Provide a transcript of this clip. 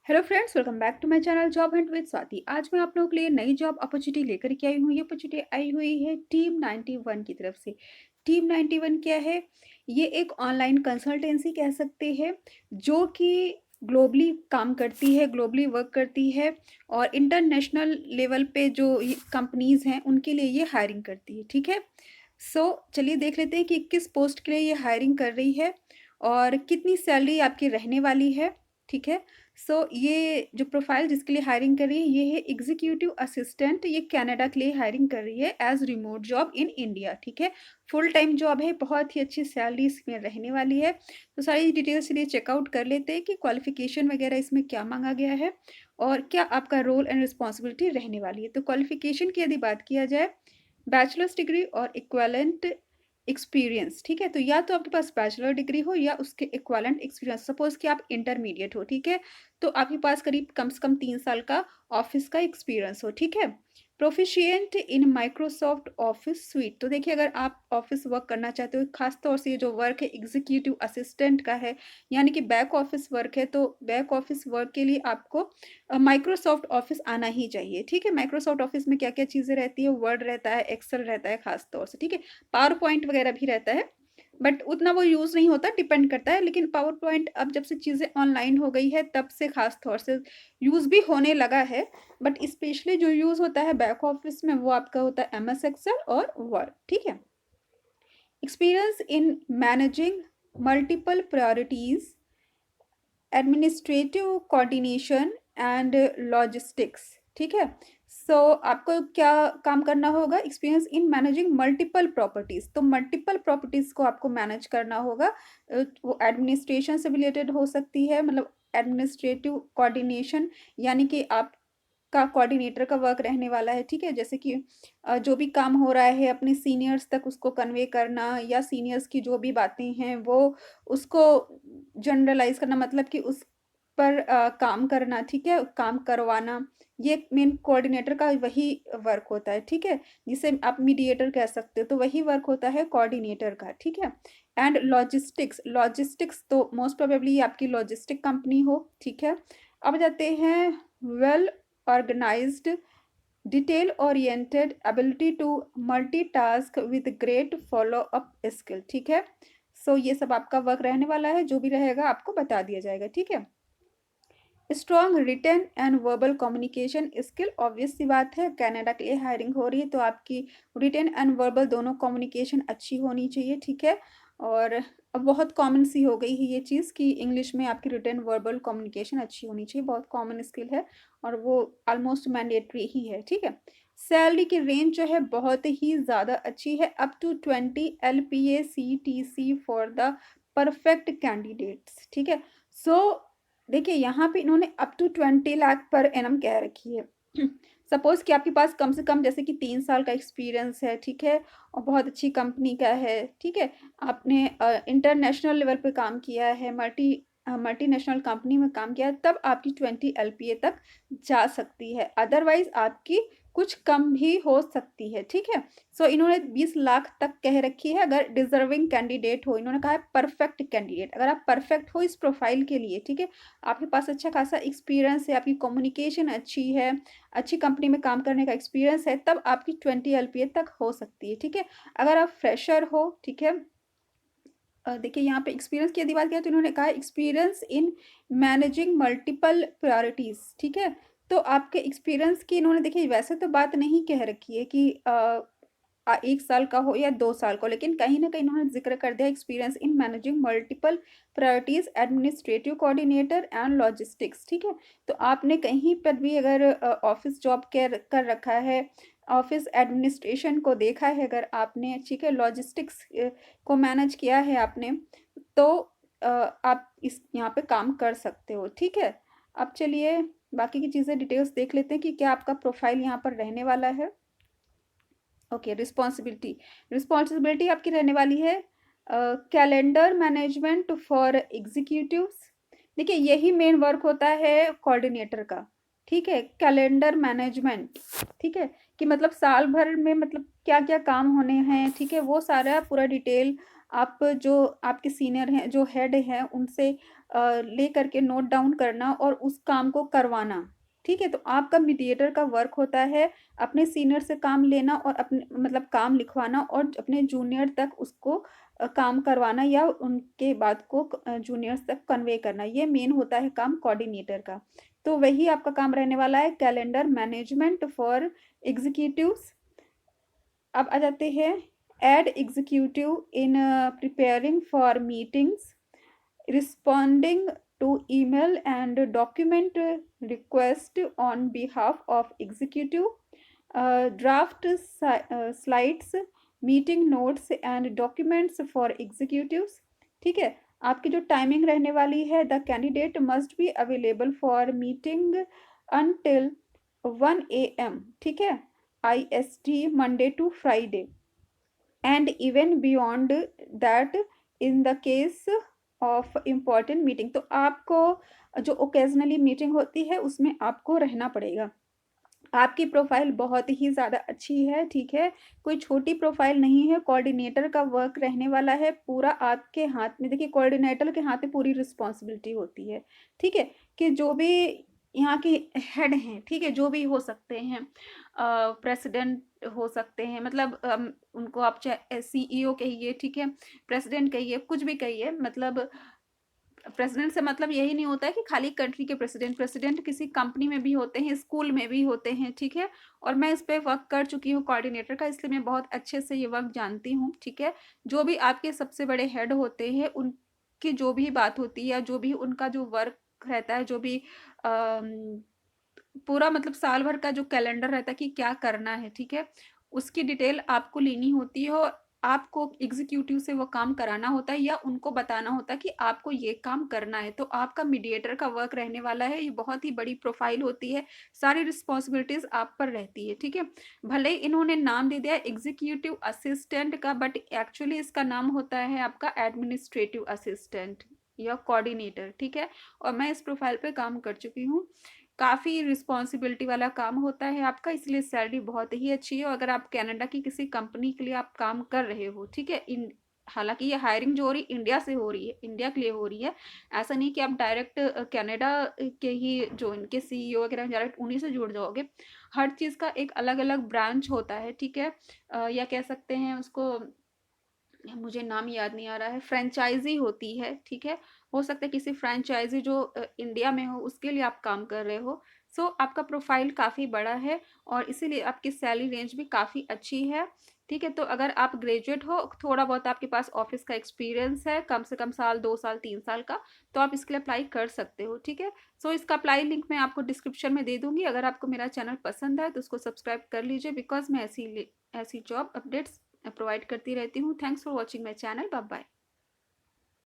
Hello friends, welcome back to my channel job hunt with Swati. आज मैं आप लोगों के लिए नई जॉब अपॉर्चुनिटी लेकर के आई हूँ। ये अपॉर्चुनिटी आई हुई है टीम 91 की तरफ से। टीम 91 क्या है? ये एक ऑनलाइन कंसल्टेंसी कह सकते हैं, जो कि ग्लोबली काम करती है, ग्लोबली वर्क करती है और इंटरनेशनल लेवल पे जो कंपनीज हैं उनके लिए ये हायरिंग करती है। ठीक है, चलिए देख लेते हैं कि किस पोस्ट के लिए ये हायरिंग कर रही है और कितनी सैलरी आपकी रहने वाली है। ठीक है, ये जो प्रोफाइल जिसके लिए हायरिंग कर रही है ये है एग्जीक्यूटिव असिस्टेंट। ये कनाडा के लिए हायरिंग कर रही है as remote job in India. ठीक है, फुल टाइम जॉब है, बहुत ही अच्छी सैलरी इसमें रहने वाली है। तो सारी डिटेल्स के लिए चेकआउट कर लेते हैं कि क्वालिफिकेशन वगैरह इसमें क्या मांगा गया है और क्या आपका रोल एंड रिस्पॉन्सिबिलिटी रहने वाली है। तो क्वालिफिकेशन की यदि बात किया जाए, बैचलर्स डिग्री और इक्वेलेंट एक्सपीरियंस। ठीक है, तो या तो आपके पास बैचलर डिग्री हो या उसके इक्वालेंट एक्सपीरियंस। सपोज कि आप इंटरमीडिएट हो, ठीक है, तो आपके पास करीब कम से कम 3 साल का ऑफिस का एक्सपीरियंस हो। ठीक है, proficient in Microsoft office sweet. तो देखिए, अगर आप ऑफिस वर्क करना चाहते हो, खासतौर से ये जो वर्क है एग्जीक्यूटिव असिस्टेंट का है, यानी कि बैक ऑफिस वर्क है, तो बैक ऑफिस वर्क के लिए आपको माइक्रोसॉफ्ट ऑफिस आना ही चाहिए। ठीक है, माइक्रोसॉफ्ट ऑफिस में क्या क्या चीज़ें रहती है, वर्ड रहता है, एक्सेल रहता है खास तौर से। ठीक है, पावर पॉइंट वगैरह भी रहता है, बट उतना वो यूज़ नहीं होता, डिपेंड करता है। लेकिन पावर पॉइंट अब जब से चीज़ें ऑनलाइन हो गई है तब से खास तौर से यूज़ भी होने लगा है। बट स्पेशली जो यूज़ होता है बैक ऑफिस में वो आपका होता है MS एक्सेल और वर्ड। ठीक है, experience in managing multiple priorities, administrative coordination and logistics. ठीक है, आपको क्या काम करना होगा? Experience in managing multiple properties. तो मल्टीपल प्रॉपर्टीज को आपको मैनेज करना होगा। वो एडमिनिस्ट्रेशन से रिलेटेड हो सकती है, मतलब एडमिनिस्ट्रेटिव कोऑर्डिनेशन, यानी कि आप का कोऑर्डिनेटर का वर्क रहने वाला है। ठीक है, जैसे कि जो भी काम हो रहा है अपने सीनियर्स तक उसको कन्वे करना, या सीनियर्स की जो भी बातें हैं वो उसको जनरलाइज करना, मतलब कि उस पर काम करना। ठीक है, काम करवाना, ये मेन कोऑर्डिनेटर का वही वर्क होता है। ठीक है, जिसे आप मीडिएटर कह सकते हो, तो वही वर्क होता है कोऑर्डिनेटर का। ठीक है, एंड लॉजिस्टिक्स। लॉजिस्टिक्स तो मोस्ट प्रोबेबली आपकी लॉजिस्टिक कंपनी हो। ठीक है, अब जाते हैं well organized, detail oriented, ability to multitask with great follow up skill। ठीक है, ये सब आपका वर्क रहने वाला है, जो भी रहेगा आपको बता दिया जाएगा। ठीक है, strong written and verbal communication skill. Obvious सी बात है, कनाडा के लिए हायरिंग हो रही है तो आपकी रिटन एंड वर्बल दोनों कम्युनिकेशन अच्छी होनी चाहिए। ठीक है, और अब बहुत कॉमन सी हो गई है ये चीज़ कि इंग्लिश में आपकी रिटन वर्बल कम्युनिकेशन अच्छी होनी चाहिए, बहुत कॉमन स्किल है और वो ऑलमोस्ट मैंडेटरी ही है। ठीक है, सैलरी की रेंज जो है बहुत ही ज़्यादा अच्छी है, up to 20 LPA CTC for the perfect candidates. ठीक है, सो देखिए यहाँ पे इन्होंने up to 20 lakh per annum कह रखी है। सपोज कि आपके पास कम से कम जैसे कि 3 साल का एक्सपीरियंस है। ठीक है, और बहुत अच्छी कंपनी का है। ठीक है, आपने इंटरनेशनल लेवल पे काम किया है, मल्टीनेशनल कंपनी में काम किया है, तब आपकी 20 LPA तक जा सकती है। अदरवाइज आपकी कुछ कम भी हो सकती है। ठीक है, इन्होंने 20 लाख तक कह रखी है अगर डिजर्विंग कैंडिडेट हो। इन्होंने कहा है परफेक्ट कैंडिडेट, अगर आप परफेक्ट हो इस प्रोफाइल के लिए। ठीक है, आपके पास अच्छा खासा एक्सपीरियंस है, आपकी कम्युनिकेशन अच्छी है, अच्छी कंपनी में काम करने का एक्सपीरियंस है, तब आपकी 20 LPA तक हो सकती है। ठीक है, अगर आप फ्रेशर हो, ठीक है, देखिए यहाँ पे एक्सपीरियंस की यदि बात करें तो इन्होंने कहा experience in managing multiple priorities. ठीक है, तो आपके एक्सपीरियंस की इन्होंने देखिए वैसे तो बात नहीं कह रखी है कि 1 साल का हो या 2 साल का हो, लेकिन कहीं ना कहीं इन्होंने जिक्र कर दिया experience in managing multiple priorities, administrative coordinator and logistics. ठीक है, तो आपने कहीं पर भी अगर ऑफिस जॉब कर रखा है, ऑफिस एडमिनिस्ट्रेशन को देखा है अगर आपने, ठीक है, लॉजिस्टिक्स को मैनेज किया है आपने, तो आप इस यहाँ पे काम कर सकते हो। ठीक है, अब चलिए बाकी की चीज़ें डिटेल्स देख लेते हैं कि क्या आपका प्रोफाइल यहाँ पर रहने वाला है। Okay, responsibility. रिस्पॉन्सिबिलिटी आपकी रहने वाली है कैलेंडर मैनेजमेंट फॉर एग्जीक्यूटिव्स। देखिए यही मेन वर्क होता है कोऑर्डिनेटर का। ठीक है, कैलेंडर मैनेजमेंट। ठीक है, कि मतलब साल भर में मतलब क्या क्या काम होने हैं। ठीक है, वो सारा पूरा डिटेल आप जो आपके सीनियर हैं, जो हेड हैं, उनसे ले करके नोट डाउन करना और उस काम को करवाना, ठीक है? तो आपका मीडिएटर का वर्क होता है अपने सीनियर से काम लेना और अपने मतलब काम लिखवाना और अपने जूनियर तक उसको काम करवाना या उनके बात को जूनियर्स तक कन्वे करना। ये मेन होता है काम कोऑर्डिनेटर का। तो वही आपका काम रहने वाला है, कैलेंडर मैनेजमेंट फॉर एग्जीक्यूटिव्स। अब आ जाते हैं aid executive in preparing for meetings, responding to email and document request on behalf of executive, draft slides, meeting notes and documents for executives। ठीक है, आपकी जो टाइमिंग रहने वाली है, the candidate must be available for meeting until 1 AM, ठीक है, IST Monday to Friday and even beyond that in the case of important meeting। तो आपको जो ओकेजनली मीटिंग होती है उसमें आपको रहना पड़ेगा। आपकी प्रोफाइल बहुत ही ज़्यादा अच्छी है, ठीक है, कोई छोटी प्रोफाइल नहीं है। कोऑर्डिनेटर का वर्क रहने वाला है पूरा आपके हाथ में। देखिए कोऑर्डिनेटर के हाथ में पूरी रिस्पॉन्सिबिलिटी होती है, ठीक है, कि जो भी यहाँ के हेड हैं, ठीक है, जो भी हो सकते हैं, प्रेसिडेंट हो सकते हैं, मतलब उनको आप चाहे CEO कहिए, ठीक है, प्रेसिडेंट कहिए, कुछ भी कहिए, मतलब प्रेसिडेंट से मतलब यही नहीं होता है कि खाली कंट्री के प्रेसिडेंट, प्रेसिडेंट किसी कंपनी में भी होते हैं, स्कूल में भी होते हैं, ठीक है। और मैं इस पे वर्क कर चुकी हूँ कोऑर्डिनेटर का, इसलिए मैं बहुत अच्छे से ये वर्क जानती हूँ, ठीक है। जो भी आपके सबसे बड़े हेड होते हैं उनकी जो भी बात होती है या जो भी उनका जो वर्क रहता है, जो भी पूरा मतलब साल भर का जो कैलेंडर रहता है कि क्या करना है, ठीक है, उसकी डिटेल आपको लेनी होती है और आपको एग्जीक्यूटिव से वो काम कराना होता है या उनको बताना होता है कि आपको ये काम करना है। तो आपका मीडिएटर का वर्क रहने वाला है, ये बहुत ही बड़ी प्रोफाइल होती है, सारी रिस्पॉन्सिबिलिटीज आप पर रहती है, ठीक है। भले ही इन्होंने नाम दे दिया एग्जीक्यूटिव असिस्टेंट का, बट एक्चुअली इसका नाम होता है आपका एडमिनिस्ट्रेटिव असिस्टेंट या कोऑर्डिनेटर, ठीक है। और मैं इस प्रोफाइल पे काम कर चुकी हूँ, काफ़ी रिस्पॉन्सिबिलिटी वाला काम होता है आपका, इसलिए सैलरी बहुत ही अच्छी है। और अगर आप कनाडा की किसी कंपनी के लिए आप काम कर रहे हो, ठीक है, हालांकि ये हायरिंग जो हो रही है इंडिया से हो रही है, इंडिया के लिए हो रही है, ऐसा नहीं कि आप डायरेक्ट कनाडा के ही जो इनके CEO वगैरह डायरेक्ट उन्हीं से जुड़ जाओगे। हर चीज़ का एक अलग अलग ब्रांच होता है, ठीक है, या कह सकते हैं उसको, मुझे नाम याद नहीं आ रहा है, फ्रेंचाइजी होती है, ठीक है। हो सकता है किसी फ्रेंचाइजी जो इंडिया में हो उसके लिए आप काम कर रहे हो। सो आपका प्रोफाइल काफ़ी बड़ा है और इसीलिए आपकी सैलरी रेंज भी काफ़ी अच्छी है, ठीक है। तो अगर आप ग्रेजुएट हो, थोड़ा बहुत आपके पास ऑफिस का एक्सपीरियंस है, कम से कम साल, 2 साल, 3 साल का, तो आप इसके लिए अप्लाई कर सकते हो, ठीक है। सो इसका अप्लाई लिंक मैं आपको डिस्क्रिप्शन में दे दूंगी। अगर आपको मेरा चैनल पसंद आए तो उसको सब्सक्राइब कर लीजिए, बिकॉज मैं ऐसी जॉब अपडेट्स प्रोवाइड करती रहती हूँ। Thanks for watching my channel, bye bye.